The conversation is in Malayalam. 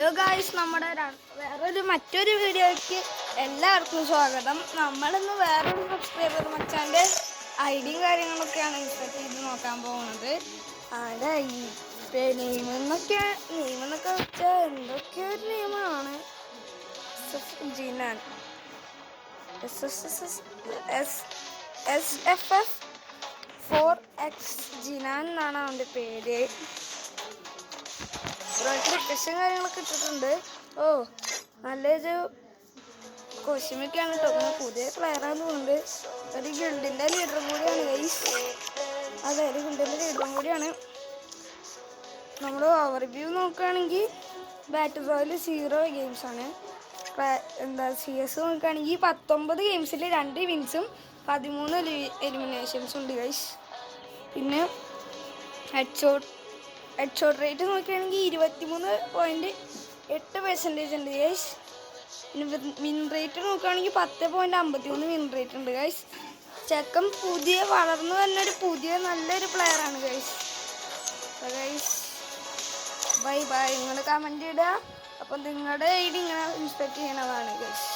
ഹലോ ഗായ്സ്, നമ്മുടെ മറ്റൊരു വീഡിയോയ്ക്ക് എല്ലാവർക്കും സ്വാഗതം. നമ്മളിന്ന് വേറൊരു സബ്സ്ക്രൈബർ മച്ചാൻ്റെ ഐഡിയും കാര്യങ്ങളൊക്കെയാണ് ഇൻസ്റ്റാൾ ചെയ്ത് നോക്കാൻ പോകുന്നത്. അവിടെ നെയിമെന്നൊക്കെ വെച്ചാൽ എന്തൊക്കെയോ ഒരു നെയിമാണ്. ജിനാൻ SFF4X ജിനാൻ എന്നാണ് അവൻ്റെ പേര്. റിക്വസ്റ്റും കാര്യങ്ങളൊക്കെ ഇട്ടിട്ടുണ്ട്. നല്ലൊരു കോസ്റ്റ്യൂമൊക്കെയാണ് കേട്ടോ. പിന്നെ പുതിയ പ്ലെയറാന്ന് തോന്നുന്നുണ്ട്. ഒരു ഗിൽഡിൻ്റെ ലീഡറും കൂടിയാണ് ഗൈസ്. അതെ, ഒരു ഗിൽഡിൻ്റെ ലീഡറും കൂടിയാണ്. നമ്മൾ ഓവർവ്യൂ നോക്കുകയാണെങ്കിൽ ബാറ്റിൽ റോയൽ 0 ഗെയിംസാണ്. CS നോക്കുകയാണെങ്കിൽ 19 ഗെയിംസിൽ 2 വിൻസും 13 എലിമിനേഷൻസും ഉണ്ട് ഗൈസ്. പിന്നെ ഹെഡ്ഷോട്ട് റേറ്റ് നോക്കുകയാണെങ്കിൽ 23.8% ഉണ്ട് ഗൈസ്. പിന്നെ വിൻ റേറ്റ് നോക്കുകയാണെങ്കിൽ 10.53 വിൻ റേറ്റ് ഉണ്ട് ഗൈസ്. ചെക്കൻ വളർന്നു തന്നെ നല്ലൊരു പ്ലെയറാണ് ഗൈസ്. ബൈ നിങ്ങൾ കമൻറ്റ് ഇടുക. അപ്പം നിങ്ങളുടെ ഐഡി ഇങ്ങനെ ഇൻസ്പെക്ട് ചെയ്യണതാണ് ഗൈസ്.